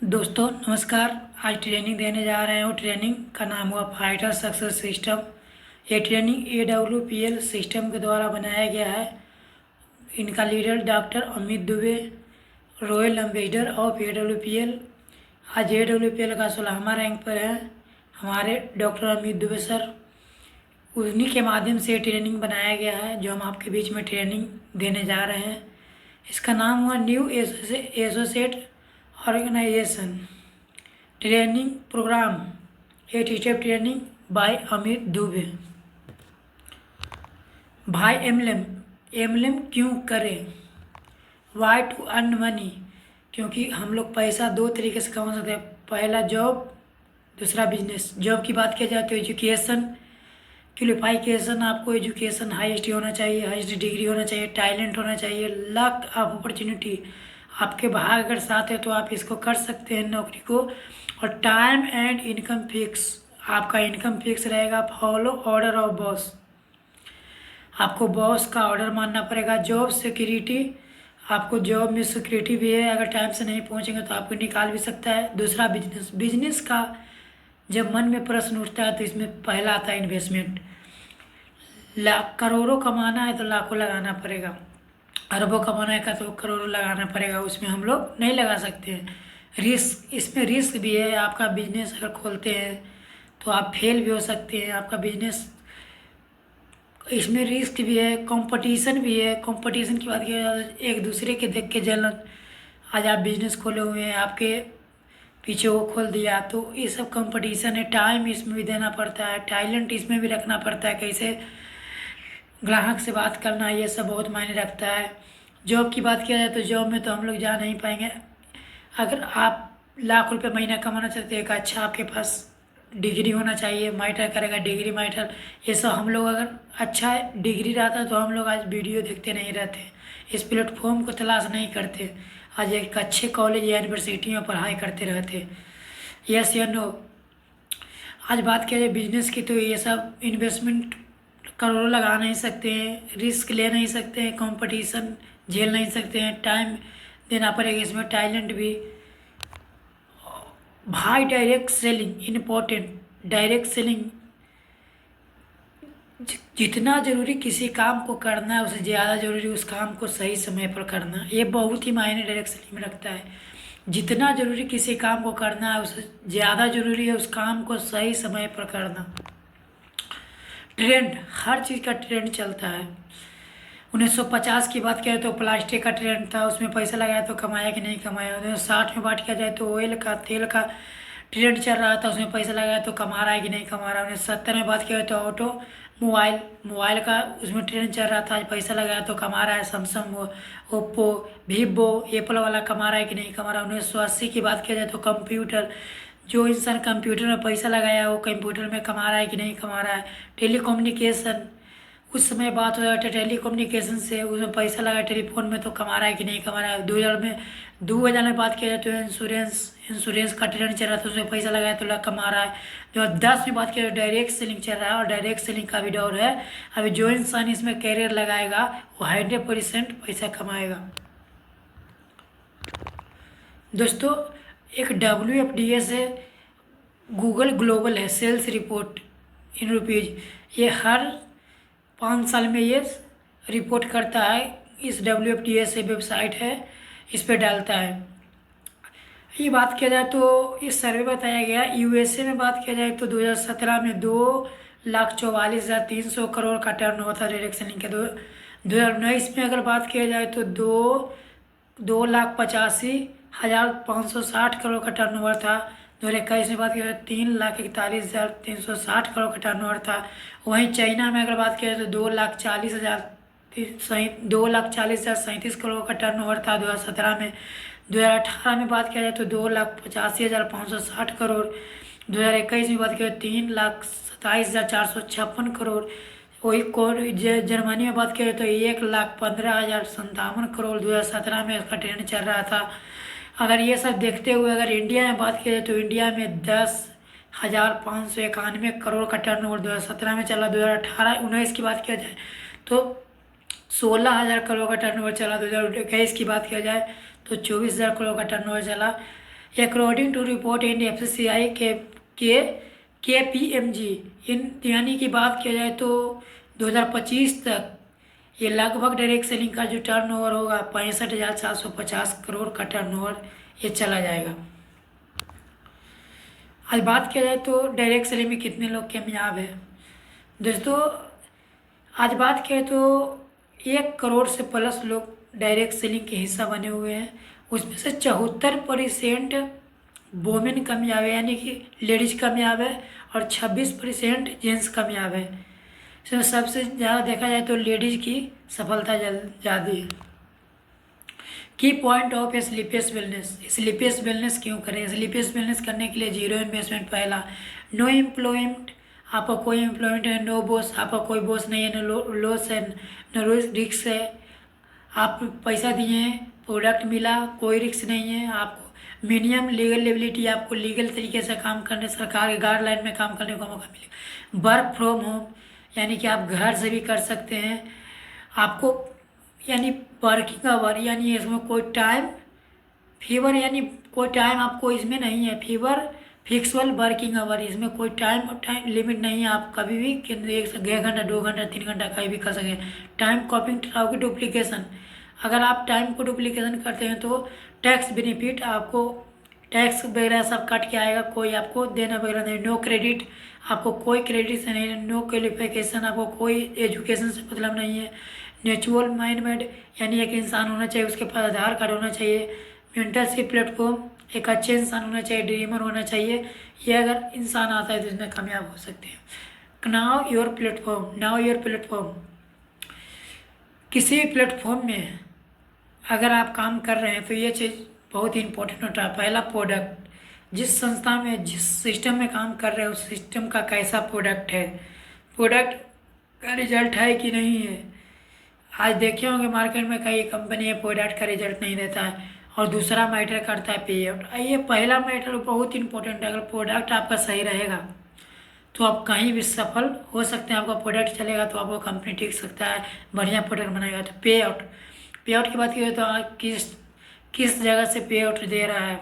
दोस्तों नमस्कार। आज ट्रेनिंग देने जा रहे हैं। ट्रेनिंग का नाम हुआ फाइटर सक्सेस सिस्टम। ये ट्रेनिंग AWPL सिस्टम के द्वारा बनाया गया है। इनका leader doctor Amit Dubey, royal ambassador of AWPL। आज AWPL का 16वां रैंक पर है हमारे डॉक्टर अमित दुबे सर। उन्हीं के माध्यम से ट्रेनिंग बनाया गया है जो हम आपके बीच में ट्रेनिंग देने जा रहे हैं। इसका नाम हुआ new associate organization training program 8 step training by Amit Dubey. भाई एमएलएम एमएलएम क्यों करें? वाई टू अर्न मनी, क्योंकि हम लोग पैसा दो तरीके से कमा सकते हैं। पहला जॉब, दूसरा बिजनेस। जॉब की बात की जाए तो एजुकेशन, क्वालिफिकेशन, आपको एजुकेशन हाईएस्ट होना चाहिए, हाईएस्ट डिग्री होना चाहिए, टैलेंट होना चाहिए, लक ऑफ अपॉर्चुनिटी आपके भाग अगर साथ है तो आप इसको कर सकते हैं नौकरी को। और टाइम एंड इनकम फिक्स, आपका इनकम फिक्स रहेगा। फॉलो ऑर्डर ऑफ बॉस, आपको बॉस का ऑर्डर मानना पड़ेगा। जॉब सिक्योरिटी, आपको जॉब में सिक्योरिटी भी है, अगर टाइम से नहीं पहुंचेंगे तो आपको निकाल भी सकता है। दूसरा बिजनेस, बिजनेस का जब मन में प्रश्न उठता है तो इसमें पहला आता है इन्वेस्टमेंट। लाख करोड़ों कमाना है तो लाखों लगाना पड़ेगा, अरबों कमाना है तो करोड़ों लगाना पड़ेगा, उसमें हम लोग नहीं लगा सकते हैं। रिस्क, इसमें रिस्क भी है। आपका बिजनेस अगर खोलते हैं तो आप फेल भी हो सकते हैं। आपका बिजनेस, इसमें रिस्क भी है, कंपटीशन भी है। कंपटीशन की बात किया जाए तो एक दूसरे के देख के जलन। आज आप बिजनेस खोले हुए हैं, आपके पीछे वो खोल दिया, तो ये सब कंपटीशन है। टाइम इसमें भी देना पड़ता है, टैलेंट इसमें भी रखना पड़ता है, कैसे ग्राहक से बात करना, ये सब बहुत मायने रखता है। जॉब की बात किया जाए तो जॉब में तो हम लोग जा नहीं पाएंगे। अगर आप लाख रुपए महीना कमाना चाहते हैं, एक अच्छा आपके पास डिग्री होना चाहिए, मैटर करेगा डिग्री मैटर। ये सब हम लोग अगर अच्छा डिग्री रहता तो हम लोग आज वीडियो देखते नहीं रहते, इस प्लेटफॉर्म को तलाश नहीं करते, आज एक अच्छे कॉलेज या यूनिवर्सिटी में पढ़ाई करते रहते। यस या नो? आज बात किया जाए बिजनेस की तो ये सब इन्वेस्टमेंट करोड़ों लगा नहीं सकते हैं, रिस्क ले नहीं सकते हैं, कंपटीशन झेल नहीं सकते हैं, टाइम देना पड़ेगा, इसमें टैलेंट भी। भाई direct selling important. Direct selling, जितना ज़रूरी किसी काम को करना है उससे ज़्यादा ज़रूरी उस काम को सही समय पर करना, ये बहुत ही मायने डायरेक्ट सेलिंग में रखता है। जितना ज़रूरी किसी काम को करना है उससे ज़्यादा ज़रूरी है उस काम को सही समय पर करना। ट्रेंड, हर चीज़ का ट्रेंड चलता है। 1950 की बात करें तो प्लास्टिक का ट्रेंड था, उसमें पैसा लगाया तो कमाया कि नहीं कमाया। 1960 में बात किया जाए तो ऑयल का, तेल का ट्रेंड चल रहा था, उसमें पैसा लगाया तो कमा रहा है कि नहीं कमा रहा। 1970 में बात किया जाए तो ऑटो मोबाइल, मोबाइल का उसमें ट्रेंड चल रहा था, आज पैसा लगाया तो कमा रहा है। सैमसंग, ओप्पो, वीवो, एप्पल वाला कमा रहा है कि नहीं कमा रहा। 1980 की बात किया जाए तो कंप्यूटर, जो इंसान कंप्यूटर में पैसा लगाया वो कंप्यूटर में कमा रहा है कि नहीं कमा रहा है। टेलीकम्युनिकेशन, उस समय बात हो जाए टेलीकम्युनिकेशन से, उसमें पैसा लगा टेलीफोन में तो कमा रहा है कि नहीं कमा रहा है। 2000 में बात किया जाए तो इंश्योरेंस का ट्रेंड चल रहा था, उसमें पैसा लगाया तो कमा रहा है। 2010 में बात किया जाए डायरेक्ट सेलिंग चल रहा है और डायरेक्ट सेलिंग का भी दौर है। अभी जो इंसान इसमें कैरियर लगाएगा वो 100% पैसा कमाएगा। दोस्तों एक WFDS है, गूगल ग्लोबल है, सेल्स रिपोर्ट इन रुपीज़। ये हर 5 साल में ये रिपोर्ट करता है। इस WFDS से वेबसाइट है, इस पे डालता है। ये बात किया जाए तो इस सर्वे बताया गया USA में बात किया जाए तो 2017 में 2,44,300 करोड़ का टर्नओवर था डायरेक्ट सेलिंग के। 2019 में अगर बात किया जाए तो 2,85,560 करोड़ का टर्नओवर था। 2021 में बात किया जाए 3,41,360 करोड़ का टर्नओवर था। वहीं चाइना में अगर बात किया जाए तो 2,40,037 करोड़ का टर्नओवर था 2017 में। 2018 में बात किया जाए तो 2,85,560 करोड़। 2021 में बात किया जाए 3,27,456 करोड़। वही जर्मनी में बात किया जाए तो 1,15,057 करोड़ 2017 में इसका ट्रेंड चल रहा था। अगर ये सब देखते हुए अगर इंडिया में बात किया जाए तो इंडिया में 10,591 करोड़ का टर्नओवर 2017 में चला। 2018-19 की बात किया जाए तो 16,000 करोड़ का टर्नओवर चला। 2021 की बात किया जाए तो 24,000 करोड़ का टर्नओवर चला। According to report in FCCI के KPMG, इन यानी कि बात किया जाए तो 2025 तक ये लगभग डायरेक्ट सेलिंग का जो टर्नओवर होगा 65,450 करोड़ का टर्नओवर ये चला जाएगा। आज बात किया जाए तो डायरेक्ट सेलिंग में कितने लोग कामयाब हैं दोस्तों। आज बात किया तो 1 करोड़ से प्लस लोग डायरेक्ट सेलिंग के हिस्सा बने हुए हैं। उसमें से 74% वोमेन कामयाब है, यानी कि लेडीज कामयाब है, और 26% जेंट्स कामयाब है। इसमें सबसे ज़्यादा देखा जाए तो लेडीज की सफलता ज़्यादा है। की पॉइंट ऑफ स्लीपियस वेलनेस, स्लीपियस वेलनेस क्यों करें? स्लीपियस वेलनेस करने के लिए जीरो इन्वेस्टमेंट पहला, नो एम्प्लॉयमेंट, आपका कोई एम्प्लॉयमेंट है, नो बॉस, आपका कोई बॉस नहीं है, नो लॉस है, नो रिस्क है, आप पैसा दिए हैं, प्रोडक्ट मिला, कोई रिस्क नहीं है आपको, मिनिमम लीगल लेबिलिटी, आपको लीगल तरीके से काम करने, सरकार के गाइडलाइन में काम करने का मौका मिलेगा। वर्क फ्रॉम होम, यानी कि आप घर से भी कर सकते हैं। आपको यानी वर्किंग आवर, यानी इसमें कोई टाइम फीवर, यानी कोई टाइम आपको इसमें नहीं है, फीवर फिक्सुअल वर्किंग आवर, इसमें कोई टाइम लिमिट नहीं है। आप कभी भी एक 1 घंटा 2 घंटा 3 घंटा कहीं भी कर सकें। टाइम कॉपिंग की डुप्लीकेशन, अगर आप टाइम को डुप्लीकेशन करते हैं तो टैक्स बेनिफिट, आपको टैक्स वगैरह सब कट के आएगा, कोई आपको देना वगैरह नहीं। नो क्रेडिट, आपको कोई क्रेडिट से नहीं, नो क्वालिफिकेशन, आपको कोई एजुकेशन से मतलब नहीं है। नेचुरल माइंड, यानी एक इंसान होना चाहिए, उसके पास आधार कार्ड होना चाहिए। मेंटरशिप प्लेटफॉर्म, एक अच्छे इंसान होना चाहिए, ड्रीमर होना चाहिए। ये अगर इंसान आता है तो इसमें कामयाब हो सकते हैं। नाउ योर प्लेटफॉर्म, किसी भी प्लेटफॉर्म में अगर आप काम कर रहे हैं तो ये चीज़ बहुत ही इंपॉर्टेंट होता है। पहला, प्रोडक्ट, जिस संस्था में जिस सिस्टम में काम कर रहे हैं उस सिस्टम का कैसा प्रोडक्ट है, प्रोडक्ट का रिजल्ट है कि नहीं है। आज देखे होंगे मार्केट में कई कंपनी है प्रोडक्ट का रिजल्ट नहीं देता है। और दूसरा मैटर करता है पे आउट। ये पहला मैटर बहुत इंपॉर्टेंट है। अगर प्रोडक्ट आपका सही रहेगा तो आप कहीं भी सफल हो सकते हैं। आपका प्रोडक्ट चलेगा तो आपको कंपनी टिक सकता है, बढ़िया प्रोडक्ट बनाएगा। तो पे आउट की बात करें तो आप किस जगह से पे आउट दे रहा है,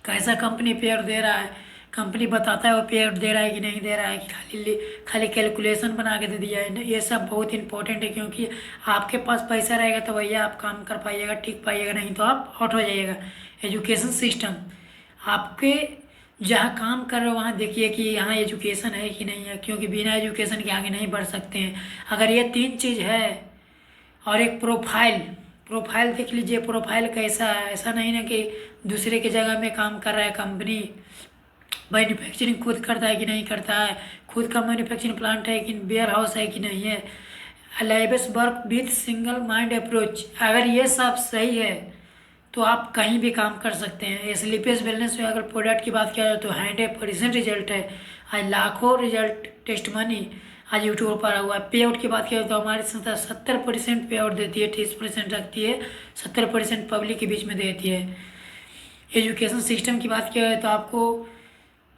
कैसा कंपनी पे आउट दे रहा है, कंपनी बताता है वो पे आउट दे रहा है कि नहीं दे रहा है, कि खाली कैलकुलेशन बना के दे दिया है। ये सब बहुत इंपॉर्टेंट है, क्योंकि आपके पास पैसा रहेगा तो भैया आप काम कर पाइएगा, टिक पाइएगा, नहीं तो आप आउट हो जाइएगा। एजुकेशन सिस्टम, आपके जहाँ काम कर रहे हो वहाँ देखिए कि यहाँ एजुकेशन है कि नहीं है, क्योंकि बिना एजुकेशन के आगे नहीं बढ़ सकते हैं। अगर ये 3 चीज़ है, और एक प्रोफाइल देख लीजिए, प्रोफाइल कैसा है। ऐसा नहीं ना कि दूसरे की जगह में काम कर रहा है, कंपनी मैन्युफैक्चरिंग खुद करता है कि नहीं करता है, खुद का मैन्युफैक्चरिंग प्लांट है कि वेयर हाउस है कि नहीं है। Always work with single mind approach, अगर ये सब सही है तो आप कहीं भी काम कर सकते हैं। स्लीपियस वेलनेस में अगर प्रोडक्ट की बात किया जाए तो 100% रिजल्ट है। आज लाखों रिजल्ट टेस्टमनी आज यूट्यूब पर हुआ है। पे आउट की बात किया तो हमारी संस्था 70% पे आउट देती है, 30% रखती है, 70% पब्लिक के बीच में देती है। एजुकेशन सिस्टम की बात किया जाए तो आपको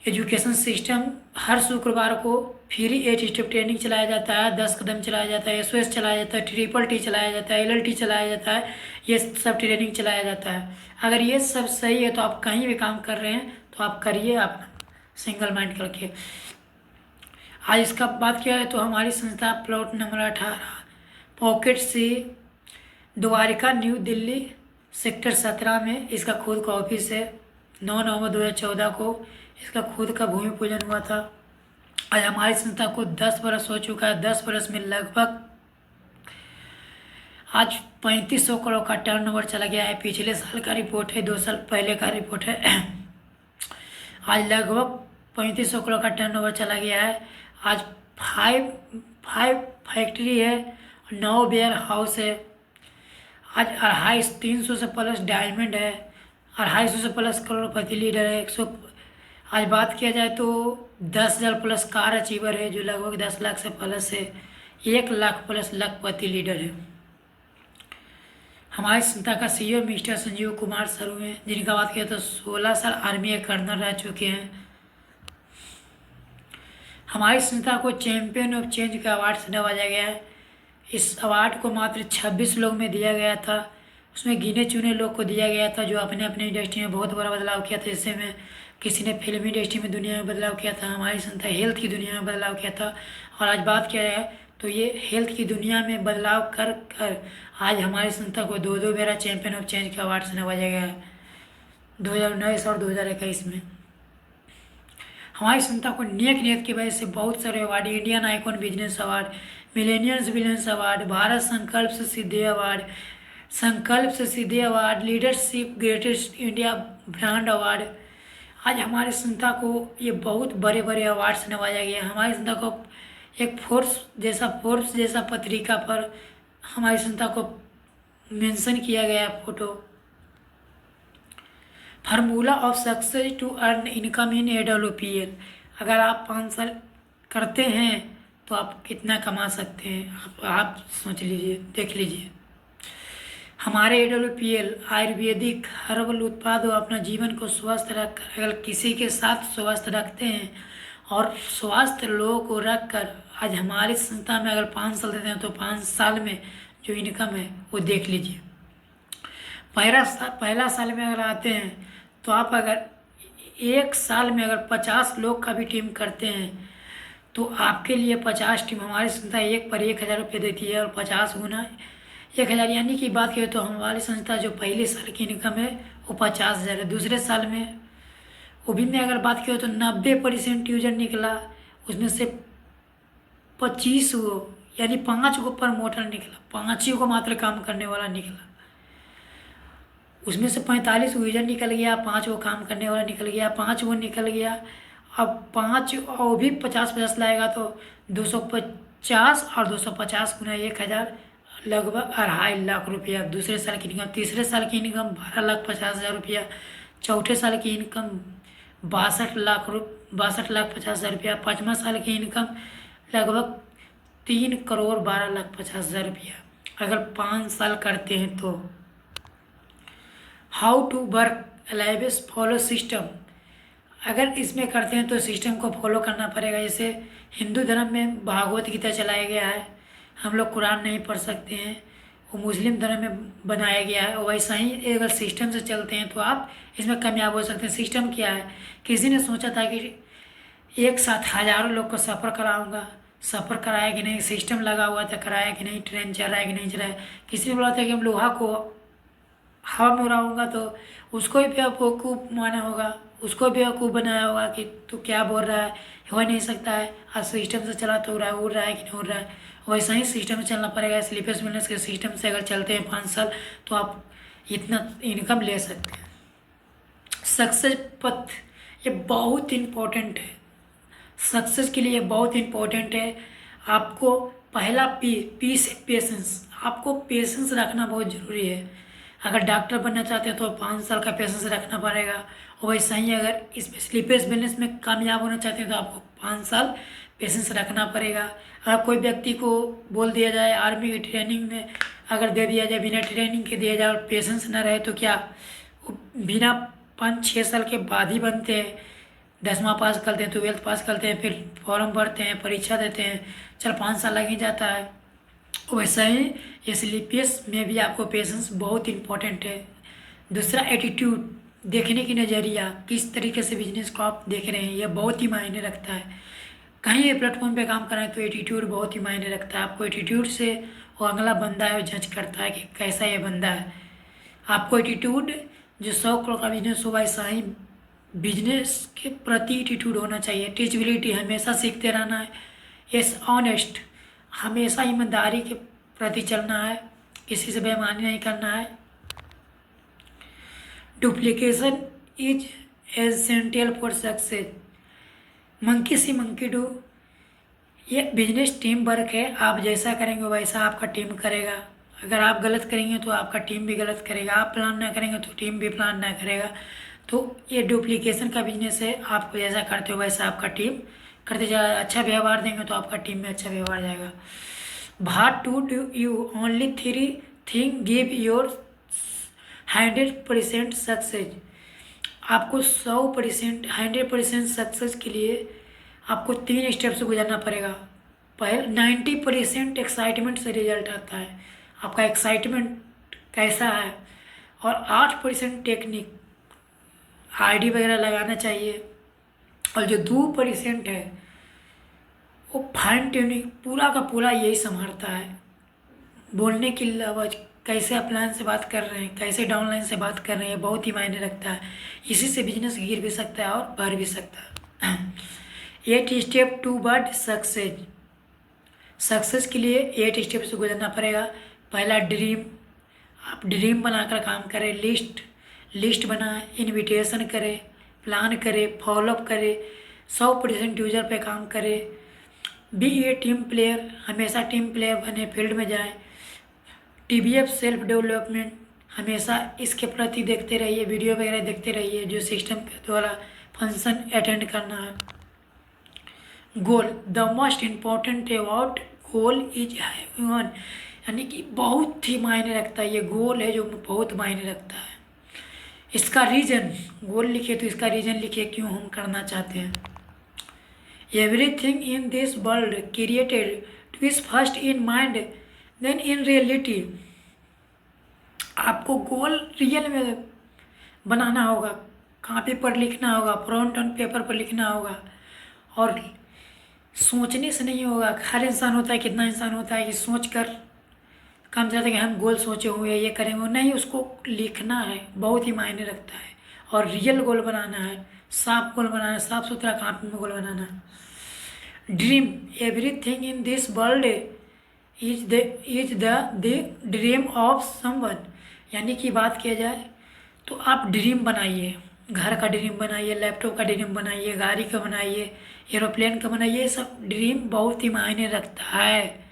एजुकेशन सिस्टम हर शुक्रवार को फ्री 8 स्टेप ट्रेनिंग चलाया जाता है, 10 कदम चलाया जाता है, SOS चलाया जाता है, TTT चलाया जाता है, LLT चलाया जाता है। ये सब ट्रेनिंग चलाया जाता है। अगर ये सब सही है तो आप कहीं भी काम कर रहे हैं तो आप करिए, आप सिंगल माइंड रखिए। आज इसका बात किया है तो हमारी संस्था प्लॉट नंबर 18 पॉकेट सी, द्वारिका, न्यू दिल्ली, सेक्टर 17 में इसका खुद का ऑफिस है। 9 नवंबर 2014 को इसका खुद का भूमि पूजन हुआ था। आज हमारी संस्था को 10 बरस हो चुका है। 10 बरस में लगभग आज 3500 करोड़ का टर्नओवर चला गया है। पिछले साल का रिपोर्ट है, 2 साल पहले का रिपोर्ट है। आज लगभग 3500 करोड़ का टर्नओवर चला गया है। आज 5 फैक्ट्री है, 9 वेयर हाउस है। आज 350 से प्लस डायमंड है, 250 से प्लस करोड़पति लीडर है। आज बात किया जाए तो 10,000 प्लस कार अचीवर है, जो लगभग 10 लाख से प्लस है। 1 लाख प्लस लखपति लीडर है। हमारी संस्था का CEO मिस्टर संजीव कुमार सरू हैं, जिनका बात किया तो 16 साल आर्मी के कर्नल रह चुके हैं। हमारी संस्था को चैंपियन ऑफ चेंज का अवार्ड से नवाजा गया है। इस अवार्ड को मात्र 26 लोग में दिया गया था, उसमें गिने चुने लोग को दिया गया था जो अपने अपने इंडस्ट्री में बहुत बड़ा बदलाव किया था। जैसे में किसी ने फिल्म इंडस्ट्री में दुनिया में बदलाव किया था, हमारी संस्था हेल्थ की दुनिया में बदलाव किया था। और आज बात क्या है, तो ये हेल्थ की दुनिया में बदलाव कर कर आज हमारी संस्था को दो बार चैंपियन ऑफ चेंज का अवार्ड से नवाजा गया है 2019 और 2021 में। हमारी संस्था को नेक नियत की वजह से बहुत सारे award, Indian icon business award, millennials billions award, Bharat संकल्प से सिद्धि अवार्ड, संकल्प से सिद्धि award, leadership greatest India brand award. आज हमारी संस्था को ये बहुत बड़े बड़े अवार्ड से नवाजा गया है। हमारी संस्था को एक फोर्ब्स जैसा पत्रिका पर हमारी संस्था को मेंशन किया गया photo. Formula of success to earn income in AWPL। अगर आप 5 साल करते हैं तो आप कितना कमा सकते हैं, आप सोच लीजिए, देख लीजिए। हमारे AWPL आयुर्वेदिक हर्बल उत्पाद अपना जीवन को स्वस्थ रख, अगर किसी के साथ स्वस्थ रखते हैं और स्वस्थ लोगों को रख कर आज हमारी संस्था में अगर 5 साल देते हैं तो 5 साल में जो इनकम है वो देख लीजिए। पहला साल में अगर आते हैं तो आप अगर 1 साल में अगर 50 लोग का भी टीम करते हैं तो आपके लिए 50 टीम, हमारी संस्था एक पर 1,000 रुपये देती है और 50 गुना 1,000 यानी कि बात करें तो हमारी संस्था जो पहले साल की इनकम है वो 50,000 है। दूसरे साल में वो भी में अगर बात करें तो 90% यूजर निकला, उसमें से 25 को यानी 5 को प्रमोटर निकला, 5 ही को मात्र काम करने वाला निकला। उसमें से 45 यूजर निकल गया, 5 वो काम करने वाला निकल गया, 5 वो निकल गया। अब 5 और भी 50 लाएगा तो 250 और 250 गुना 1,000 लगभग 2.5 लाख रुपया। दूसरे साल की इनकम, तीसरे साल की इनकम 12,50,000 रुपया, चौथे साल की इनकम 62,50,000 रुपया, 5वां साल की इनकम लगभग 3,12,50,000 रुपया अगर 5 साल करते हैं तो। How to work always follow system. अगर इसमें करते हैं तो सिस्टम को फॉलो करना पड़ेगा। जैसे हिंदू धर्म में भागवत गीता चलाया गया है, हम लोग कुरान नहीं पढ़ सकते हैं, वो मुस्लिम धर्म में बनाया गया है। और वैसा ही अगर सिस्टम से चलते हैं तो आप इसमें कामयाब हो सकते हैं। सिस्टम क्या है, किसी ने सोचा था कि एक साथ हज़ारों लोग को सफ़र कराऊंगा, सफ़र कराया कि नहीं, सिस्टम लगा हुआ था, कराया कि नहीं, ट्रेन चल रहा है कि नहीं चल रहा है। किसी ने बोला था कि हम लोहा को हवा में उड़ाऊंगा तो उसको भी बेवकूफ़ माना होगा, उसको बेवकूफ़ बनाया होगा कि तू क्या बोल रहा है, हो नहीं सकता है। आज सिस्टम से चला तो उड़ रहा है कि नहीं उड़ रहा है। वैसा ही सिस्टम में चलना पड़ेगा। स्लीपर्स बिजनेस के सिस्टम से अगर चलते हैं 5 साल तो आप इतना इनकम ले सकते हैं। सक्सेस पथ ये बहुत इम्पोर्टेंट है, सक्सेस के लिए बहुत इम्पोर्टेंट है। आपको पहला पी से पेशेंस, आपको पेशेंस रखना बहुत ज़रूरी है। अगर डॉक्टर बनना चाहते हैं तो 5 साल का पेशेंस रखना पड़ेगा। और वैसा ही अगर इसमें स्लीपर्स बिजनेस में कामयाब होना चाहते हैं तो आपको 5 साल पेशेंस रखना पड़ेगा। अगर कोई व्यक्ति को बोल दिया जाए आर्मी की ट्रेनिंग में अगर दे दिया जाए, बिना ट्रेनिंग के दिया जाए और पेशेंस ना रहे तो क्या वो बिना 5-6 साल के बाद ही बनते हैं। 10वां पास करते हैं, 12th पास करते हैं, फिर फॉर्म भरते हैं, परीक्षा देते हैं, चल 5 साल लग ही जाता है। वैसा ही स्लीपर्स में भी आपको पेशेंस बहुत इम्पोर्टेंट है। दूसरा एटीट्यूड, देखने की नज़रिया, किस तरीके से बिजनेस को आप देख रहे हैं, यह बहुत ही मायने रखता है। कहीं भी प्लेटफॉर्म पे काम कर रहे हैं तो एटीट्यूड बहुत ही मायने रखता है। आपको एटीट्यूड से वो अगला बंदा है वो जज करता है कि कैसा ये बंदा है। आपको एटीट्यूड जो 100 करोड़ का बिजनेस हो वैसा ही बिजनेस के प्रति एटीट्यूड होना चाहिए। टीचबिलिटी, हमेशा सीखते रहना है। यस, ऑनेस्ट, हमेशा ईमानदारी के प्रति चलना है, किसी से बेईमानी नहीं करना है। Duplication is essential for success. Monkey C monkey do, ये बिजनेस टीम वर्क है। आप जैसा करेंगे वैसा आपका टीम करेगा। अगर आप गलत करेंगे तो आपका टीम भी गलत करेगा, आप प्लान ना करेंगे तो टीम भी प्लान ना करेगा। तो ये डुप्लीकेशन का बिजनेस है। आप जैसा करते हो वैसा आपका टीम करते जाए। अच्छा व्यवहार देंगे तो आपका टीम में अच्छा व्यवहार जाएगा। What to do you only 3 thing give your 100% success. आपको 100% 100% सक्सेस के लिए आपको 3 स्टेप से गुजरना पड़ेगा। पहले 90% एक्साइटमेंट से रिजल्ट आता है। आपका एक्साइटमेंट कैसा है, और 8% टेक्निक, आईडी वगैरह लगाना चाहिए। और जो 2% है वो फाइन ट्यूनिंग पूरा का पूरा यही संभालता है। बोलने की आवाज़, कैसे अपलाइन से बात कर रहे हैं, कैसे डाउनलाइन से बात कर रहे हैं, बहुत ही मायने रखता है। इसी से बिजनेस गिर भी सकता है और बढ़ भी सकता है। 8 step to word success. Success के लिए 8 स्टेप से गुजरना पड़ेगा। पहला ड्रीम, आप ड्रीम बनाकर काम करें। लिस्ट बनाएं, इनविटेशन करें, प्लान करें, फॉलोअप करें, 100% यूजर पे काम करें। बी ए टीम प्लेयर, हमेशा टीम प्लेयर बने, फील्ड में जाएं। TBF सेल्फ डेवलपमेंट, हमेशा इसके प्रति देखते रहिए, वीडियो वगैरह देखते रहिए, जो सिस्टम के द्वारा फंक्शन अटेंड करना है। Goal, the most important about goal is one, यानी कि बहुत ही मायने रखता है। ये गोल है जो बहुत मायने रखता है। इसका रीज़न, गोल लिखे तो इसका रीज़न लिखिए क्यों हम करना चाहते हैं। Everything in this world created to is first in mind then in reality. आपको गोल रियल में बनाना होगा, कॉपी पर लिखना होगा, फ्रंट ऑन पेपर पर लिखना होगा। और सोचने से नहीं होगा। हर इंसान होता है, कितना इंसान होता है कि सोच कर काम चाहते हैं कि हम गोल सोचे हुए ये करेंगे, नहीं, उसको लिखना है, बहुत ही मायने रखता है। और रियल गोल बनाना है, साफ गोल बनाना है, साफ सुथरा कॉपी में गोल बनाना है। Dream, everything in this world is the dream of someone, यानी कि बात किया जाए तो आप ड्रीम बनाइए, घर का ड्रीम बनाइए, लैपटॉप का ड्रीम बनाइए, गाड़ी का बनाइए, एरोप्लेन का बनाइए। ये सब ड्रीम बहुत ही मायने रखता है।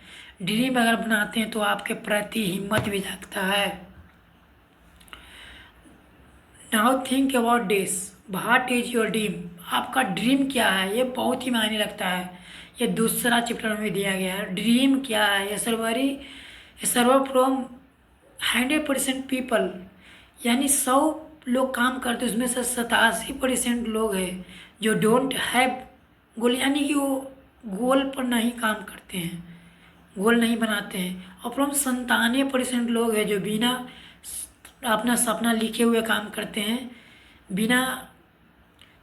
ड्रीम अगर बनाते हैं तो आपके प्रति हिम्मत भी जागता है। Now think about this, what is your dream. आपका ड्रीम क्या है, ये बहुत ही मायने रखता है। ये दूसरा चैप्टर में दिया गया है। ड्रीम क्या है, ये सर्वर फ्रॉम 100% पीपल, यानी 100 लोग काम करते हैं, उसमें से 87% लोग हैं जो डोंट हैव गोल, यानी कि वो गोल पर नहीं काम करते हैं, गोल नहीं बनाते हैं। और फ्रॉम 97% लोग हैं जो बिना अपना सपना लिखे हुए काम करते हैं, बिना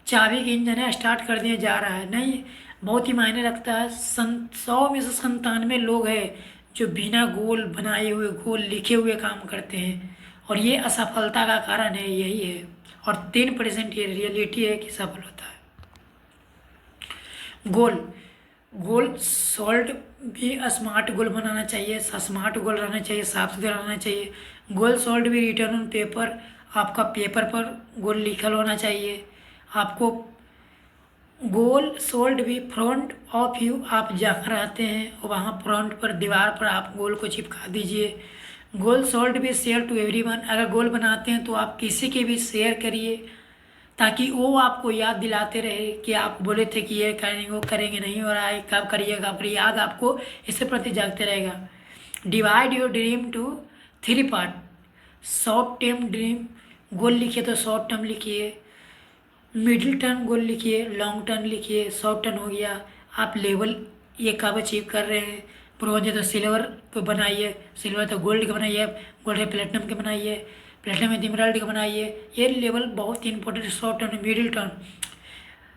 चाबी के इंजन है स्टार्ट कर दिए जा रहा है, नहीं, बहुत ही मायने रखता है। 100 में से 97 लोग हैं जो बिना गोल बनाए हुए, गोल लिखे हुए काम करते हैं, और ये असफलता का कारण है, यही है। और 3% ये रियलिटी है कि सफल होता है। गोल सॉल्व भी स्मार्ट गोल बनाना चाहिए, स्मार्ट गोल रहना चाहिए, साफ सुथरा रहना चाहिए। गोल सॉल्व भी रिटर्न ऑन पेपर, आपका पेपर पर गोल लिखल होना चाहिए। आपको गोल सोल्ड भी फ्रंट ऑफ यू, आप जहाँ रहते हैं वहाँ फ्रंट पर दीवार पर आप गोल को चिपका दीजिए। गोल सोल्ड भी शेयर टू एवरीवन, अगर गोल बनाते हैं तो आप किसी के भी शेयर करिए, ताकि वो आपको याद दिलाते रहे कि आप बोले थे कि ये करेंगे, वो करेंगे, नहीं हो रहा है, कब करिएगा, पर याद आपको इससे प्रति जागते रहेगा। Divide your dream to 3 part. Short term dream goal लिखिए तो शॉर्ट टर्म लिखिए, मिडिल टर्म गोल लिखिए, लॉन्ग टर्म लिखिए। शॉर्ट टर्म हो गया, आप लेवल ये कब अचीव कर रहे हैं, ब्रॉन्ज है तो सिल्वर को बनाइए, सिल्वर तो गोल्ड के बनाइए, गोल्ड है प्लेटिनम के बनाइए, प्लेटिनम है इमराल्ड के बनाइए। ये लेवल बहुत ही important. Short term, middle term,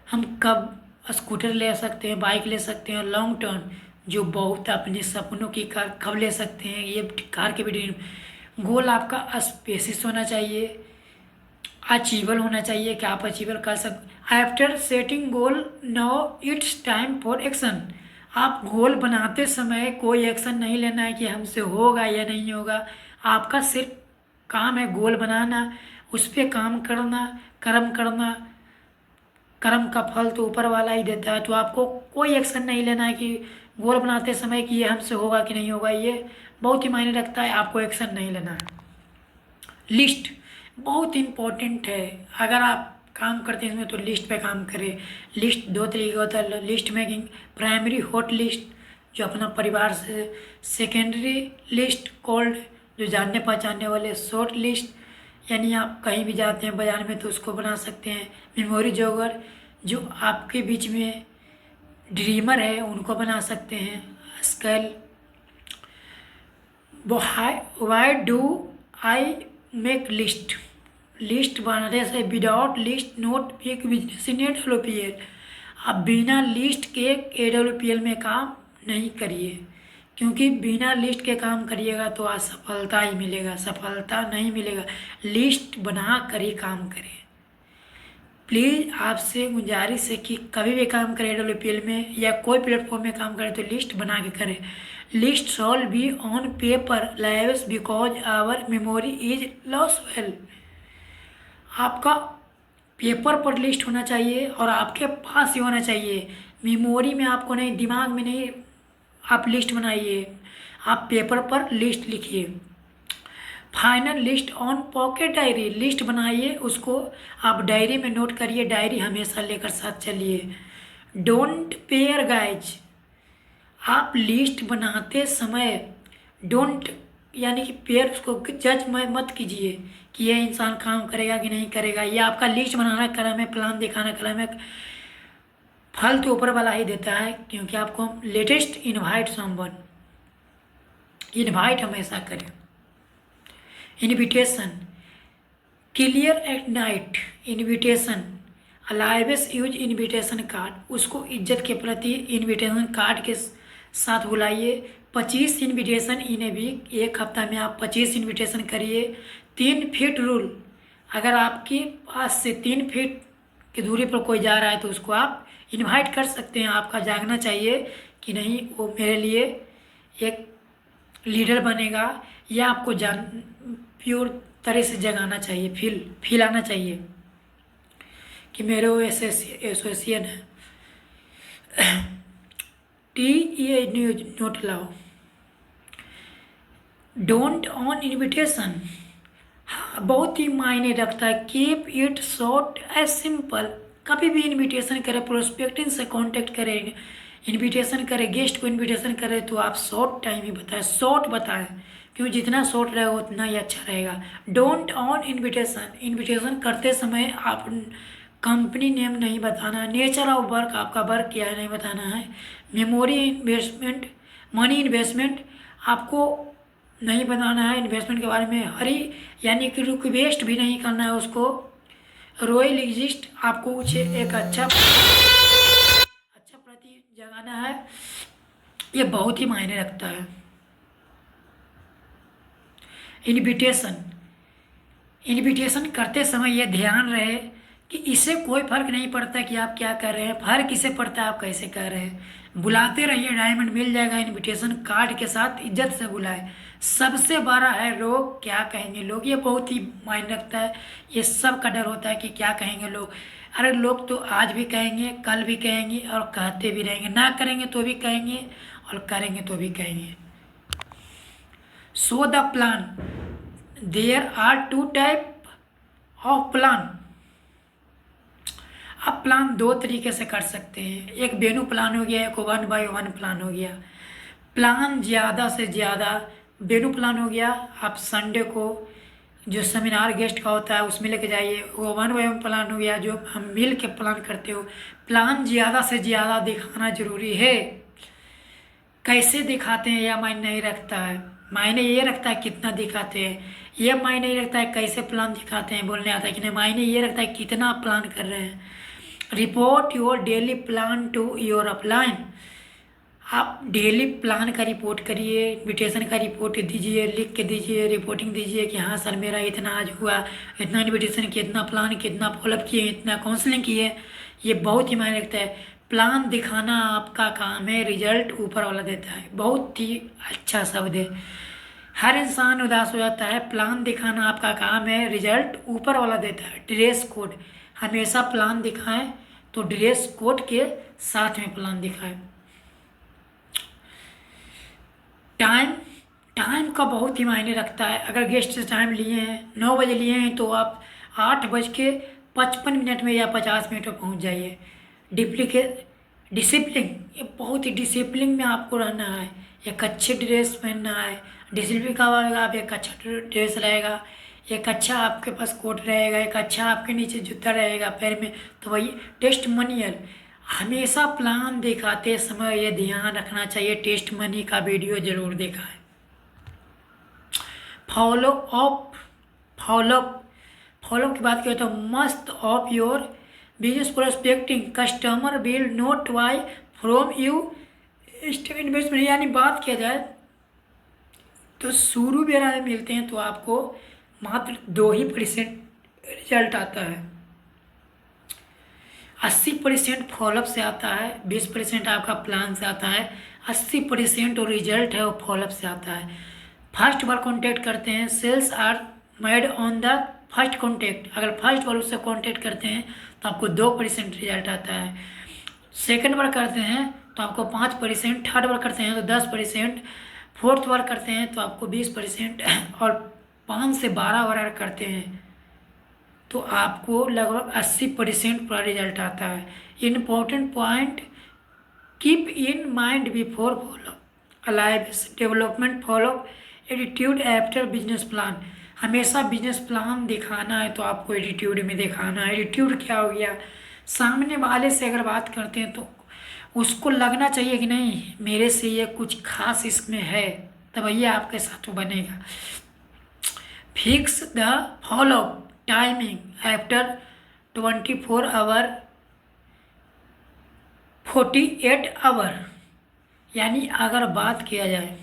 हम कब स्कूटर ले सकते हैं, बाइक ले सकते हैं। लॉन्ग टर्म, जो बहुत अपने सपनों की कार कब ले सकते हैं, ये कार के भी ड्रीम। गोल आपका स्पेसिस होना चाहिए, अचीवल होना चाहिए कि आप अचीवल कर सकते। After setting goal now it's time for action. आप गोल बनाते समय कोई एक्शन नहीं लेना है कि हमसे होगा या नहीं होगा। आपका सिर्फ काम है गोल बनाना, उस पर काम करना, कर्म करना। कर्म का फल तो ऊपर वाला ही देता है, तो आपको कोई एक्शन नहीं लेना है कि गोल बनाते समय कि ये हमसे होगा कि नहीं होगा। ये बहुत ही मायने रखता है, आपको एक्शन नहीं लेना है। लिस्ट बहुत इम्पोर्टेंट है, अगर आप काम करते हैं इसमें तो लिस्ट पे काम करें। लिस्ट 2 तरीके का होता है list making. Primary hot list जो अपना परिवार से, सेकेंडरी लिस्ट कोल्ड जो जानने पहचानने वाले, शॉर्ट लिस्ट यानी आप कहीं भी जाते हैं बाजार में तो उसको बना सकते हैं। मेमोरी जोगर जो आपके बीच में ड्रीमर है उनको बना सकते हैं। Scale, why do I make list, list बनाने से without list note make business in AWPL। आप बिना लिस्ट के AWPL में काम नहीं करिए, क्योंकि बिना लिस्ट के काम करिएगा तो असफलता ही मिलेगा, सफलता नहीं मिलेगा। लिस्ट बना कर ही काम करें। प्लीज़ आपसे गुजारिश है कि कभी भी काम करें AWPL में या कोई प्लेटफॉर्म में काम करें तो लिस्ट बना के करें। List shall be on paper lives because our memory is lossful. आपका पेपर पर लिस्ट होना चाहिए और आपके पास ही होना चाहिए, मेमोरी में आपको नहीं, दिमाग में नहीं। आप लिस्ट बनाइए, आप पेपर पर लिस्ट लिखिए। Final list on pocket diary, list बनाइए, उसको आप डायरी में नोट करिए, डायरी हमेशा लेकर साथ चलिए। डोंट पेयर गाइज, आप लिस्ट बनाते समय डोंट यानी कि पेयर उसको जज मत कीजिए कि ये इंसान काम करेगा कि नहीं करेगा। ये आपका लिस्ट बनाना कलम है, प्लान दिखाना कलम है, फल तो ऊपर वाला ही देता है। क्योंकि आपको लेटेस्ट इनवाइट समवन, इनवाइट हमेशा करें। Invitation clear at night, invitation always use invitation card, उसको इज्जत के प्रति इनविटेशन कार्ड के साथ बुलाइए। 25 इनविटेशन इन ए वीक, एक हफ्ता में आप 25 इनविटेशन करिए। 3 फीट रूल, अगर आपके पास से 3 फीट की दूरी पर कोई जा रहा है तो उसको आप इनवाइट कर सकते हैं। आपका जागना चाहिए कि नहीं वो मेरे लिए एक लीडर बनेगा, या आपको जान प्योर तरह से जगाना चाहिए, फील आना चाहिए कि मेरे वो एसोसिएशन है। ये न्यूज नोट लाओ। डोंट ऑन इनविटेशन, हाँ बहुत ही मायने रखता है। Keep it short as simple, कभी भी इनविटेशन करें, प्रोस्पेक्टिंग से कांटेक्ट करें, इनविटेशन करें, गेस्ट को इनविटेशन करें तो आप शॉर्ट टाइम ही बताएं, शॉर्ट बताएं, क्योंकि जितना शॉर्ट रहेगा उतना ही अच्छा रहेगा। डोंट ऑन इनविटेशन, इनविटेशन करते समय आप कंपनी नेम नहीं बताना, नेचर ऑफ वर्क, आपका वर्क क्या है नहीं बताना है। मेमोरी इन्वेस्टमेंट, मनी इन्वेस्टमेंट आपको नहीं बताना है इन्वेस्टमेंट के बारे में। हरी यानी कि रिक्वेस्ट भी नहीं करना है उसको। रॉयल एग्जिस्ट, आपको उसे एक अच्छा प्रति जगाना है, ये बहुत ही मायने रखता है। इनविटेशन, इनविटेशन करते समय ये ध्यान रहे कि इससे कोई फर्क नहीं पड़ता कि आप क्या कर रहे हैं, फर्क इससे पड़ता है आप कैसे कर रहे हैं। बुलाते रहिए, डायमंड मिल जाएगा। इनविटेशन कार्ड के साथ इज्जत से बुलाए। सबसे बड़ा है लोग क्या कहेंगे लोग, ये बहुत ही मायने रखता है। ये सब का डर होता है कि क्या कहेंगे लोग। अरे लोग तो आज भी कहेंगे, कल भी कहेंगे और कहते भी रहेंगे, ना करेंगे तो भी कहेंगे और करेंगे तो भी कहेंगे। So the plan, there are 2 type of plan. आप प्लान 2 तरीके से कर सकते हैं, एक वेन्यू प्लान हो गया, एक 1/1 प्लान हो गया। प्लान ज़्यादा से ज़्यादा वेन्यू प्लान हो गया, आप संडे को जो सेमिनार गेस्ट का होता है उसमें लेके जाइए। वो 1/1 प्लान हो गया जो हम मिल के प्लान करते हो। प्लान ज़्यादा से ज़्यादा दिखाना जरूरी है। कैसे दिखाते हैं यह मायने नहीं रखता है, मायने ये रखता है कितना दिखाते हैं। ये मायने नहीं रखता है कैसे प्लान दिखाते हैं, बोलने आता है कि नहीं, मायने ये रखता है कितना आप प्लान कर रहे हैं। Report your daily plan to your upline, आप डेली प्लान का रिपोर्ट करिए, इन्विटेशन का रिपोर्ट दीजिए, लिख के दीजिए, रिपोर्टिंग दीजिए कि हाँ सर मेरा इतना आज हुआ, इतना इन्विटेशन किया, इतना प्लान किया, इतना फॉलोअप किए, इतना काउंसलिंग किए। ये बहुत ही मायने रखता है। प्लान दिखाना आपका काम है, रिजल्ट ऊपर वाला देता है। बहुत ही अच्छा शब्द है। हर इंसान उदास हो जाता है, प्लान दिखाना आपका काम है, रिजल्ट ऊपर वाला देता है। ड्रेस कोड, हमेशा प्लान दिखाएं तो ड्रेस कोड के साथ में प्लान दिखाएं। टाइम, टाइम का बहुत ही मायने रखता है। अगर गेस्ट से टाइम लिए हैं 9 बजे लिए हैं तो आप 8:55 में या 50 मिनट में पहुंच जाइए। डिसिप्लिन, ये बहुत ही डिसिप्लिन में आपको रहना है। एक अच्छी ड्रेस पहनना है, डिसिप्लिन का होगा, आप एक अच्छा ड्रेस रहेगा, एक अच्छा आपके पास कोट रहेगा, एक अच्छा आपके नीचे जूता रहेगा पैर में, तो वही टेस्टिमोनियल। हमेशा प्लान दिखाते समय ये ध्यान रखना चाहिए, टेस्टिमोनी का वीडियो जरूर दिखाएं। फॉलो अप फॉलोअप फॉलोअप की बात करें तो must of your business prospecting customer will not buy from you investment, यानी बात किया जाए तो शुरू में अगर मिलते हैं तो आपको मात्र 2% रिजल्ट आता है। 80% फॉलोअप से आता है, 20% आपका प्लान से आता है, 80% और रिजल्ट है वो फॉलोअप से आता है। फर्स्ट बार कॉन्टेक्ट करते हैं, sales are made on the first contact, अगर फर्स्ट बार उससे कॉन्टेक्ट करते हैं तो आपको 2% रिजल्ट आता है। सेकंड बार करते हैं तो आपको 5%, थर्ड बार करते हैं तो 10%, फोर्थ बार करते हैं तो आपको 20%, और 5 से 12 बार करते हैं तो आपको लगभग 80% पूरा रिजल्ट आता है। Important point keep in mind before follow alive development follow attitude after business plan. हमेशा बिजनेस प्लान दिखाना है तो आपको एटीट्यूड में दिखाना है। एटीट्यूड क्या हो गया, सामने वाले से अगर बात करते हैं तो उसको लगना चाहिए कि नहीं मेरे से ये कुछ खास इसमें है, तब ये आपके साथ वो बनेगा। Fix the follow timing after 24 hour 48 hour, यानी अगर बात किया जाए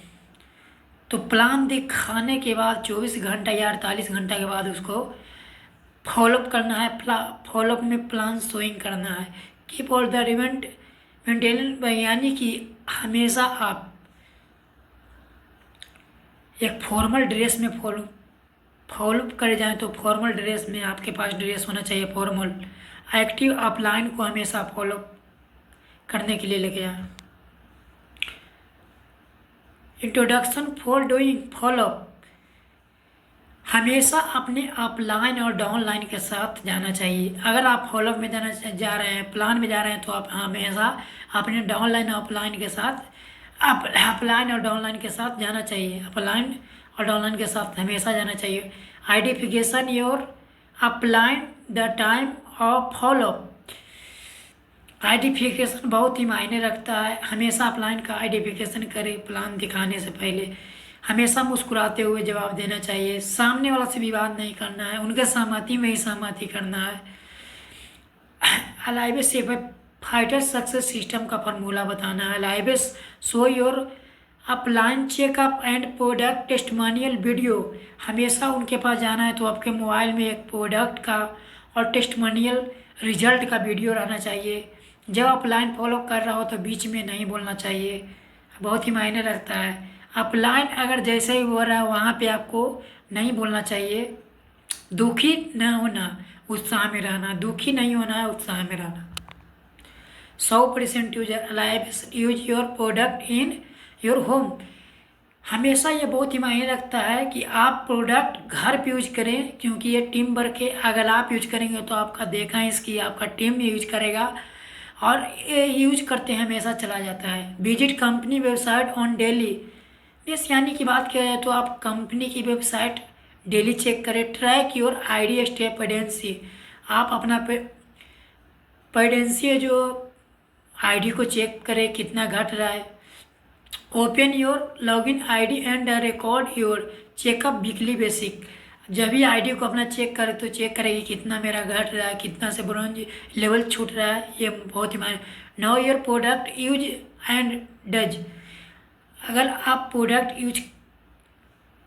तो प्लान दिखाने के बाद 24 घंटा या 48 घंटा के बाद उसको फॉलोअप करना है। फॉलोअप में प्लान शोइंग करना है। Keep all the event maintain, यानी कि हमेशा आप एक फॉर्मल ड्रेस में फॉलोअप करे जाएँ तो फॉर्मल ड्रेस में आपके पास ड्रेस होना चाहिए फॉर्मल। एक्टिव अपलाइन को हमेशा फॉलो करने के लिए लेके जाएँ। इंट्रोडक्शन फॉर डूइंग फॉलोअप, हमेशा अपने अपलाइन और डाउनलाइन के साथ जाना चाहिए। अगर आप फॉलोअप में जा रहे हैं, प्लान में जा रहे हैं तो आप हमेशा अपने डाउनलाइन और अपलाइन के साथ अपलाइन और डाउनलाइन के साथ जाना चाहिए। अपलाइन और डाउनलाइन के साथ हमेशा जाना चाहिए। Identification your upline the time of follow up, identification बहुत ही मायने रखता है। हमेशा अपलाइन का आइडेंटिफिकेशन करें प्लान दिखाने से पहले। हमेशा मुस्कुराते हुए जवाब देना चाहिए। सामने वाला से विवाद नहीं करना है, उनके सहमति में ही सहमति करना है। अलाइवेस से फाइटर सक्सेस सिस्टम का फॉर्मूला बताना है। Always show your upline checkup and product testimonial video, हमेशा उनके पास जाना है तो आपके मोबाइल में एक प्रोडक्ट का और टेस्टिमोनियल रिजल्ट का वीडियो रहना चाहिए। जब अपलाइन फॉलो कर रहा हो तो बीच में नहीं बोलना चाहिए, बहुत ही मायने रखता है। अपलाइन अगर जैसे ही हो रहा है वहाँ पे आपको नहीं बोलना चाहिए। दुखी न होना, उत्साह में रहना, दुखी नहीं होना है, उत्साह में रहना। 100% use alive use your product in your home, हमेशा ये बहुत ही मायने रखता है कि आप प्रोडक्ट घर पे यूज करें, क्योंकि ये टीम वर्क है। अगर आप यूज करेंगे तो आपका देखा है इसकी आपका टीम भी यूज करेगा और ये यूज करते हैं हमेशा चला जाता है। Visit company website on daily base, यानी कि बात किया जाए तो आप कंपनी की वेबसाइट डेली चेक करें। ट्रैक योर आईडी स्टेप पेडेंसी, आप अपना पेडेंसी जो आईडी को चेक करें कितना घट रहा है। Open your login ID and record your checkup weekly basic, जब भी आईडी को अपना चेक करे तो चेक करेगी कितना मेरा घट रहा है, कितना से ब्रोंज लेवल छूट रहा है, ये बहुत ही मायने। Know your product use and does, अगर आप प्रोडक्ट यूज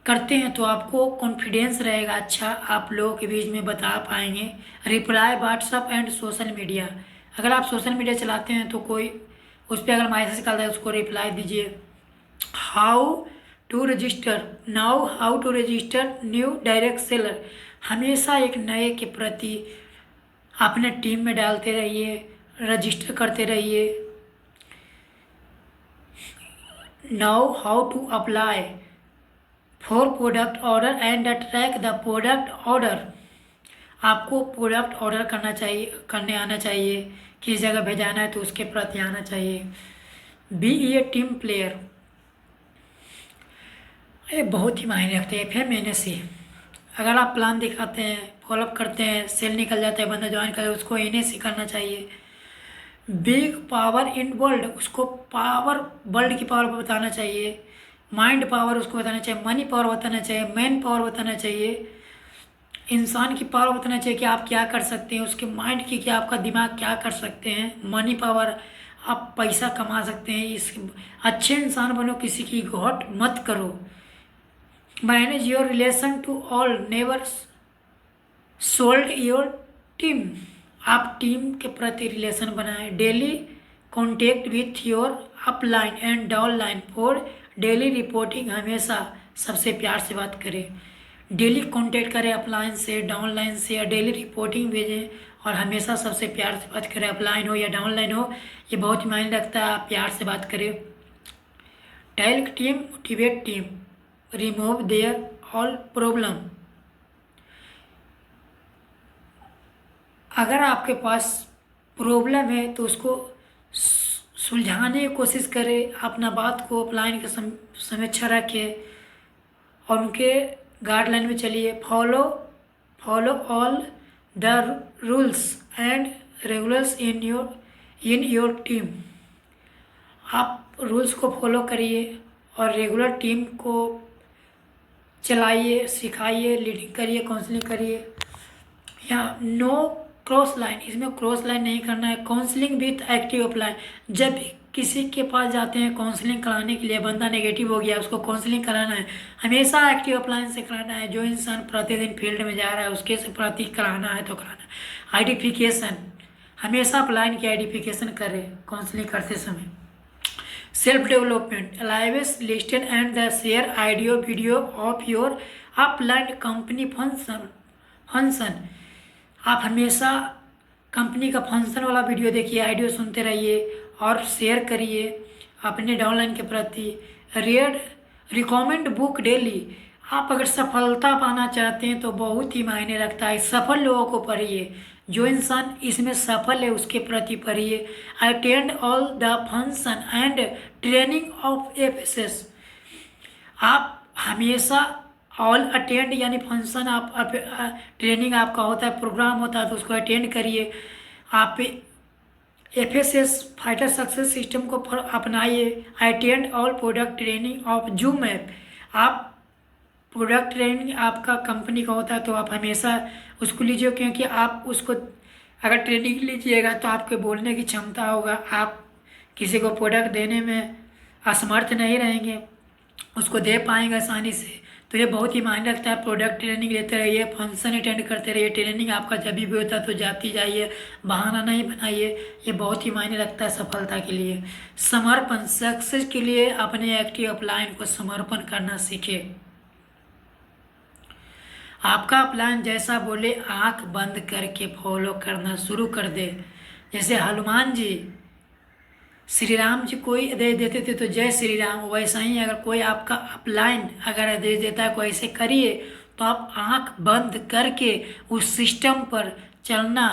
करते हैं तो आपको कॉन्फिडेंस रहेगा, अच्छा आप लोगों के बीच में बता पाएंगे। Reply WhatsApp and social media, अगर आप सोशल मीडिया चलाते हैं तो कोई उस पर अगर मैसेज करता है उसको रिप्लाई दीजिए। How to register now, how to register new direct seller, हमेशा एक नए के प्रति अपने टीम में डालते रहिए, रजिस्टर करते रहिए। Now how to apply for product order and track the product order, आपको प्रोडक्ट ऑर्डर करने आना चाहिए, किस जगह भेजाना है तो उसके प्रति आना चाहिए। बी ए टीम प्लेयर, ये बहुत ही मायने रखते हैं। FMNC, अगर आप प्लान दिखाते हैं फॉलोअप करते हैं, सेल निकल जाता है, बंदा ज्वाइन करे उसको NSC करना चाहिए। बिग पावर इन वर्ल्ड, उसको पावर वर्ल्ड की पावर बताना चाहिए। माइंड पावर उसको बताना चाहिए, मनी पावर बताना चाहिए, मैन पावर बताना चाहिए। इंसान की पावर बताना चाहिए कि आप क्या कर सकते हैं, उसके माइंड की क्या, आपका दिमाग क्या कर सकते हैं। मनी पावर, आप पैसा कमा सकते हैं। इस अच्छे इंसान बनो, किसी की घोट मत करो। Manage your relation to all neighbours, sold your team, आप टीम के प्रति रिलेशन बनाएं। Daily contact with your upline and downline for daily reporting, हमेशा सबसे प्यार से बात करें। डेली कांटेक्ट करें अपलाइन से, डाउनलाइन से, या डेली रिपोर्टिंग भेजें और हमेशा सबसे प्यार से बात करें। अपलाइन हो या डाउनलाइन हो, ये बहुत ही मायने रखता है, आप प्यार से बात करें। Talc team, motivate team, remove their all problem. अगर आपके पास प्रॉब्लम है तो उसको सुलझाने की कोशिश करें। अपना बात को अपलाइन के समीक्षा रखें और उनके गाइडलाइन में चलिए। Follow all the rules and regulars in your team, आप रूल्स को फॉलो करिए और रेगुलर टीम को चलाइए, सिखाइए, लीडिंग करिए, काउंसलिंग करिए। यहाँ नो क्रॉस लाइन, इसमें क्रॉस लाइन नहीं करना है। काउंसलिंग विथ एक्टिव अपलाइन, जब भी किसी के पास जाते हैं काउंसलिंग कराने के लिए, बंदा नेगेटिव हो गया, उसको काउंसलिंग कराना है, हमेशा एक्टिव अपलाइन से कराना है। जो इंसान प्रतिदिन फील्ड में जा रहा है उसके से प्रति कराना है तो कराना है। आइडेंटिफिकेशन, हमेशा अपलाइन की आइडेंटिफिकेशन करें काउंसलिंग करते समय। Self development, always listen and the share audio video of your upline company function, आप हमेशा कंपनी का फंक्शन वाला वीडियो देखिए, ऑडियो सुनते रहिए और शेयर करिए अपने डाउनलाइन के प्रति। रीड रिकमेंड बुक डेली, आप अगर सफलता पाना चाहते हैं तो बहुत ही मायने रखता है, सफल लोगों को पढ़िए। जो इंसान इसमें सफल है उसके प्रति पढ़िए। Attend all the function and training of FSS, आप हमेशा ऑल अटेंड यानी फंक्शन आप ट्रेनिंग आपका होता है, प्रोग्राम होता है तो उसको अटेंड करिए। आप एफएसएस फाइटर सक्सेस सिस्टम को अपनाइए। Attend all product training of zoom app, आप प्रोडक्ट ट्रेनिंग आपका कंपनी का होता है तो आप हमेशा उसको लीजिए, क्योंकि आप उसको अगर ट्रेनिंग लीजिएगा तो आपके बोलने की क्षमता होगा, आप किसी को प्रोडक्ट देने में असमर्थ नहीं रहेंगे, उसको दे पाएंगे आसानी से। तो ये बहुत ही मायने रखता है। प्रोडक्ट ट्रेनिंग लेते रहिए, फंक्शन अटेंड करते रहिए। ट्रेनिंग आपका जब भी होता है तो जाती जाइए, बहाना नहीं बनाइए, ये बहुत ही मायने रखता है सफलता के लिए। समर्पण, सक्सेस के लिए अपने एक्टिव अपलाइन को समर्पण करना सीखे। आपका अपलाइन जैसा बोले आंख बंद करके फॉलो करना शुरू कर दे। जैसे हनुमान जी श्री राम जी कोई आदेश देते थे तो जय श्री राम, वैसा ही अगर कोई आपका अपलाइन अगर आदेश देता है को ऐसे करिए तो आप आंख बंद करके उस सिस्टम पर चलना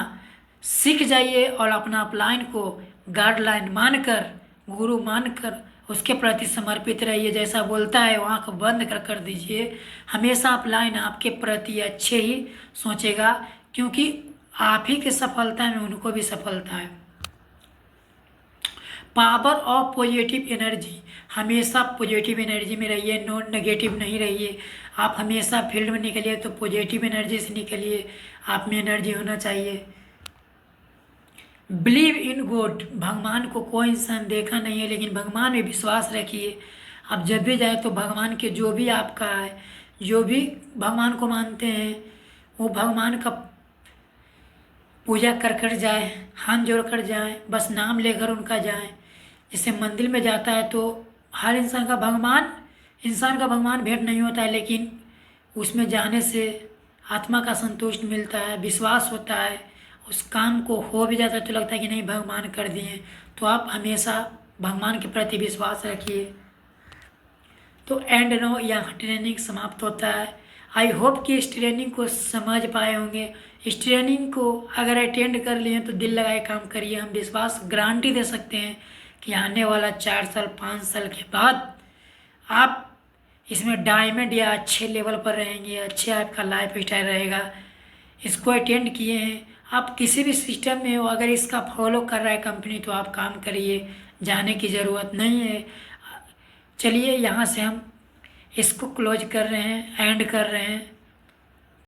सीख जाइए और अपना अपलाइन को गाइडलाइन मानकर, गुरु मानकर उसके प्रति समर्पित रहिए। जैसा बोलता है वो आंख बंद कर दीजिए। हमेशा अपलाइन आपके प्रति अच्छे ही सोचेगा, क्योंकि आप ही की सफलता में उनको भी सफलता है। पावर ऑफ पॉजिटिव एनर्जी, हमेशा पॉजिटिव एनर्जी में रहिए, नॉन नेगेटिव नहीं रहिए। आप हमेशा फील्ड में निकलिए तो पॉजिटिव एनर्जी से निकलिए, आप में एनर्जी होना चाहिए। बिलीव इन गॉड, भगवान को कोई इंसान देखा नहीं है लेकिन भगवान में विश्वास रखिए। आप जब भी जाए तो भगवान के जो भी आपका है, जो भी भगवान को मानते हैं वो भगवान का पूजा कर जाए, हाथ जोड़ कर जाए, बस नाम लेकर उनका जाए। जैसे मंदिर में जाता है तो हर इंसान का भगवान भेंट नहीं होता है, लेकिन उसमें जाने से आत्मा का संतुष्ट मिलता है, विश्वास होता है, उस काम को हो भी जाता है तो लगता है कि नहीं भगवान कर दिए। तो आप हमेशा भगवान के प्रति विश्वास रखिए। तो एंड नो, यहाँ ट्रेनिंग समाप्त होता है। आई होप कि इस ट्रेनिंग को समझ पाए होंगे। इस ट्रेनिंग को अगर अटेंड कर लिए तो दिल लगाए काम करिए। हम विश्वास गारंटी दे सकते हैं कि आने वाला 4 साल 5 साल के बाद आप इसमें डायमंड या अच्छे लेवल पर रहेंगे, अच्छे आपका लाइफ स्टाइल रहेगा। इसको अटेंड किए हैं आप, किसी भी सिस्टम में हो, अगर इसका फॉलो कर रहा है कंपनी तो आप काम करिए, जाने की ज़रूरत नहीं है। चलिए यहाँ से हम इसको क्लोज कर रहे हैं, एंड कर रहे हैं।